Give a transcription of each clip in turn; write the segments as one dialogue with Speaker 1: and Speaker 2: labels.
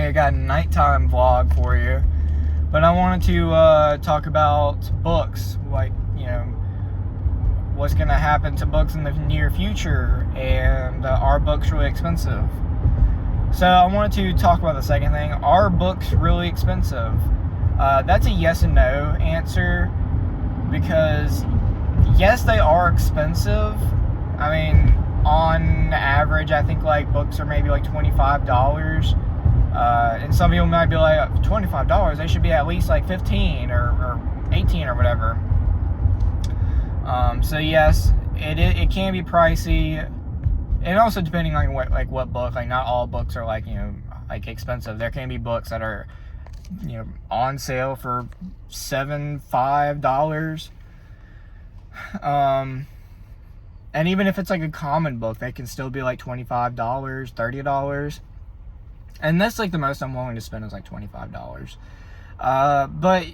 Speaker 1: I got a nighttime vlog for you. But I wanted to talk about books, like, what's going to happen to books in the near future, and are books really expensive? So I wanted to talk about the second thing. Are books really expensive? That's a yes and no answer, because yes, they are expensive. I mean, on average, I think like books are maybe like $25. And some people might be like, $25, they should be at least like 15 or 18 or whatever. So yes, it can be pricey, and also depending on what book. Like, not all books are like expensive. There can be books that are on sale for $5. And even if it's like a common book, they can still be like $25, $30. And that's like the most I'm willing to spend is like $25. But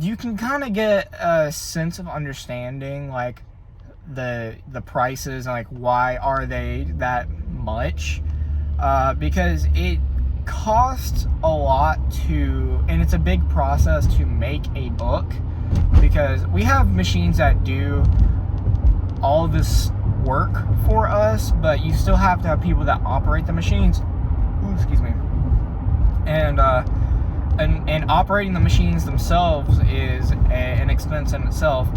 Speaker 1: you can kind of get a sense of understanding like the prices and like why are they that much, because it costs a lot and it's a big process to make a book, because we have machines that do all this work for us, but you still have to have people that operate the machines. Ooh, excuse me. And operating the machines themselves is an expense in itself.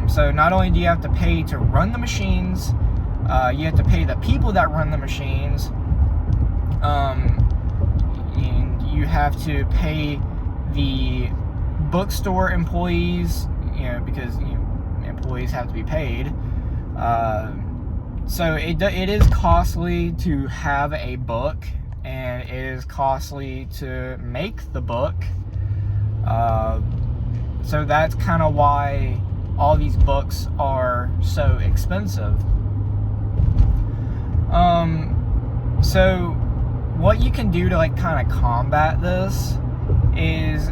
Speaker 1: So not only do you have to pay to run the machines, you have to pay the people that run the machines, and you have to pay the bookstore employees, because employees have to be paid. So it is costly to have a book, and it is costly to make the book. So that's kind of why all these books are so expensive. So what you can do to like kind of combat this is,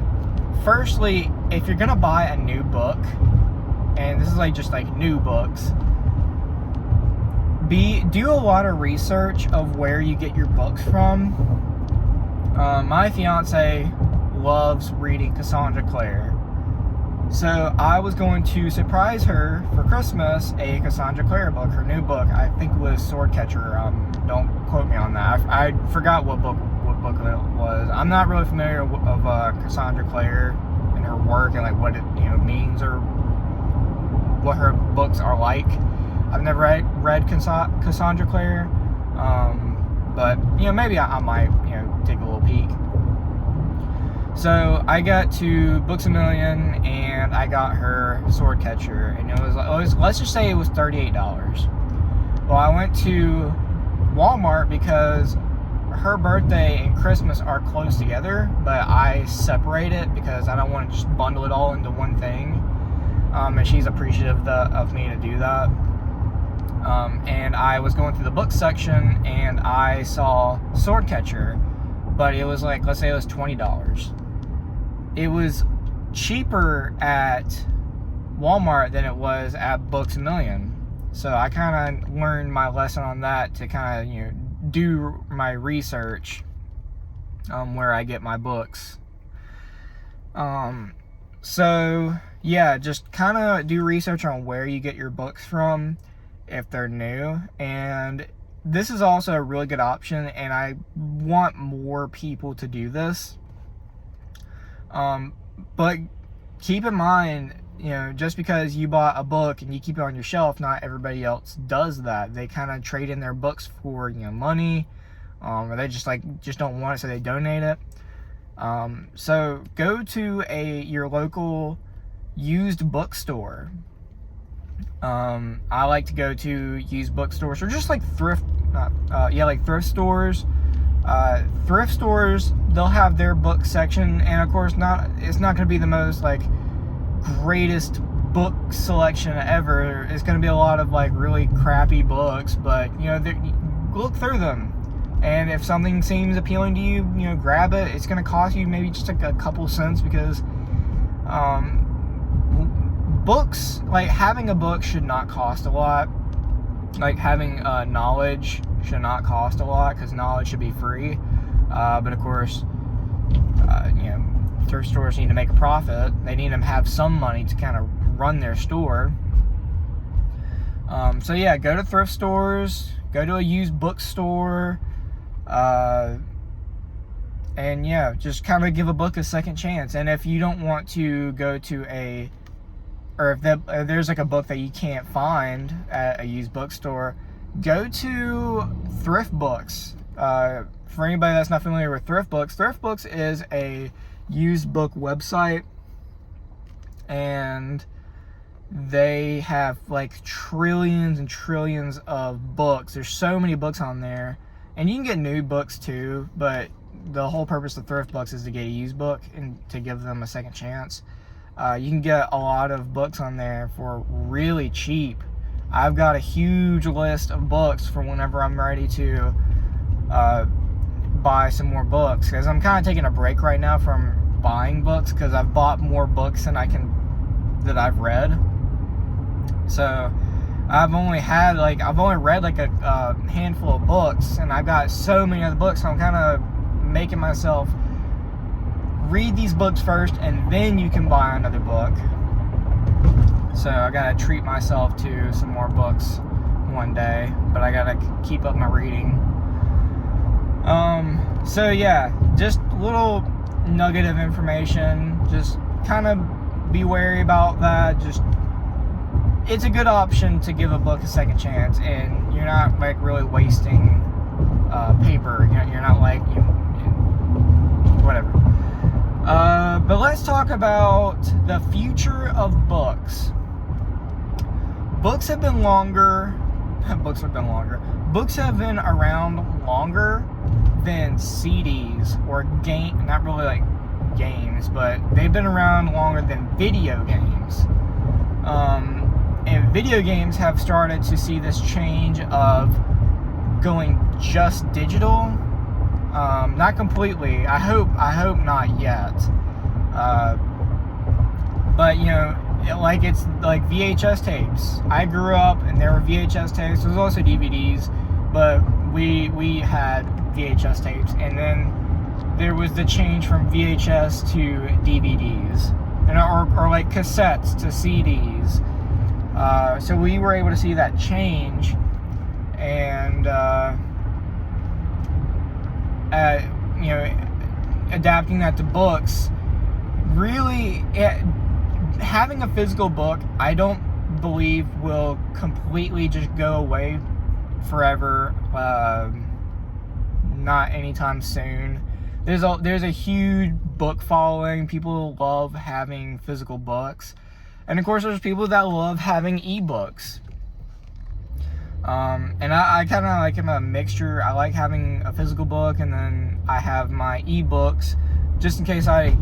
Speaker 1: firstly, if you're gonna buy a new book, and this is like just like new books, do a lot of research of where you get your books from. My fiance loves reading Cassandra Clare, so I was going to surprise her for Christmas a Cassandra Clare book, her new book. I think it was Swordcatcher. Don't quote me on that. I forgot what book it was. I'm not really familiar of Cassandra Clare and her work and like what it means or what her books are like. I've never read Cassandra Clare, but maybe I might take a little peek. So I got to Books A Million and I got her Swordcatcher, and it was let's just say it was $38. Well, I went to Walmart because her birthday and Christmas are close together, but I separate it because I don't want to just bundle it all into one thing. And she's appreciative of me to do that. And I was going through the book section and I saw Swordcatcher, but it was like, let's say it was $20. It was cheaper at Walmart than it was at Books A Million. So I kind of learned my lesson on that, to kind of do my research where I get my books. So yeah, just kind of do research on where you get your books from if they're new. And this is also a really good option, and I want more people to do this. But keep in mind, just because you bought a book and you keep it on your shelf, not everybody else does that. They kind of trade in their books for money, or they just don't want it, so they donate it. So go to your local used bookstore. I like to go to used bookstores, or just like thrift stores. Thrift stores, they'll have their book section, and of course it's not going to be the most like greatest book selection ever. It's going to be a lot of like really crappy books, but look through them, and if something seems appealing to you, grab it. It's going to cost you maybe just like a couple cents, because books, like having a book should not cost a lot. Like having knowledge should not cost a lot, because knowledge should be free. But of course, thrift stores need to make a profit. They need to have some money to kind of run their store. So yeah, go to thrift stores, go to a used bookstore, and yeah, just kind of give a book a second chance. And if you don't want to go to if there's like a book that you can't find at a used bookstore, go to Thrift Books. For anybody that's not familiar with Thrift Books is a used book website, and they have like trillions and trillions of books. There's so many books on there, and you can get new books too, but the whole purpose of Thrift Books is to get a used book and to give them a second chance. You can get a lot of books on there for really cheap. I've got a huge list of books for whenever I'm ready to buy some more books, because I'm kind of taking a break right now from buying books, because I've bought more books than I've read. So I've only read like a handful of books, and I've got so many other books, so I'm kind of making myself read these books first, and then you can buy another book. So I gotta treat myself to some more books one day, but I gotta keep up my reading. So yeah, just a little nugget of information. Just kind of be wary about that. Just, it's a good option to give a book a second chance, and you're not like really wasting paper. You're not like whatever. But let's talk about the future of books. Books have been around longer than CDs or not really like games, but they've been around longer than video games. And video games have started to see this change of going just digital. Not completely. I hope not yet. But like it's like VHS tapes. I grew up and there were VHS tapes. There was also DVDs, but we had VHS tapes, and then there was the change from VHS to DVDs, or like cassettes to CDs. So we were able to see that change, and adapting that to books. Really, having a physical book, I don't believe will completely just go away forever. Not anytime soon. There's a huge book following. People love having physical books, and of course there's people that love having ebooks. And I kind of like am a mixture. I like having a physical book, and then I have my ebooks just in case I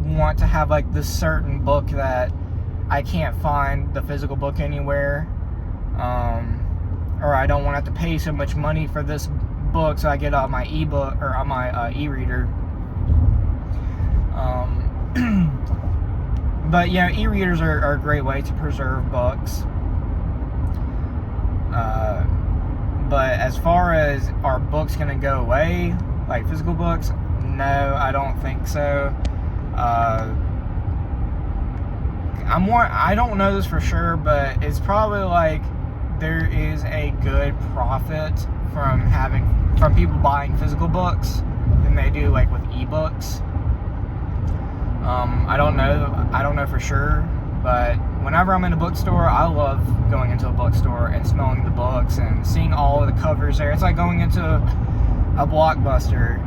Speaker 1: want to have like this certain book that I can't find the physical book anywhere, or I don't want to have to pay so much money for this book, so I get on my ebook or on my e-reader. But e-readers are a great way to preserve books. But as far as are books gonna go away, like physical books, no, I don't think so. I don't know this for sure, but it's probably like there is a good profit from people buying physical books than they do like with ebooks. I don't know for sure, but whenever I'm in a bookstore, I love going into a bookstore and smelling the books and seeing all of the covers there. It's like going into a Blockbuster.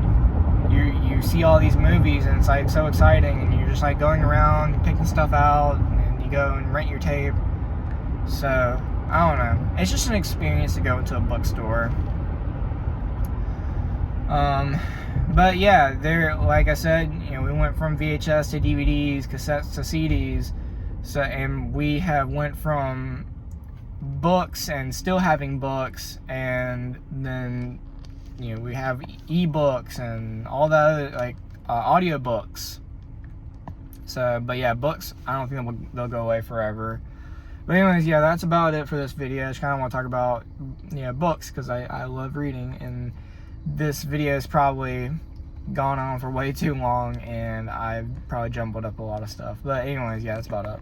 Speaker 1: You see all these movies, and it's like so exciting, and you're just like going around picking stuff out, and you go and rent your tape. So I don't know, it's just an experience to go into a bookstore. But yeah, like I said, we went from VHS to DVDs, cassettes to CDs. So, and we have went from books and still having books, and then we have ebooks and all that other, like audiobooks. So, but yeah, books, I don't think they'll go away forever. But anyways, yeah, that's about it for this video. I just kind of want to talk about books, because I love reading, and this video is probably gone on for way too long, and I've probably jumbled up a lot of stuff. But anyways, yeah, that's about it.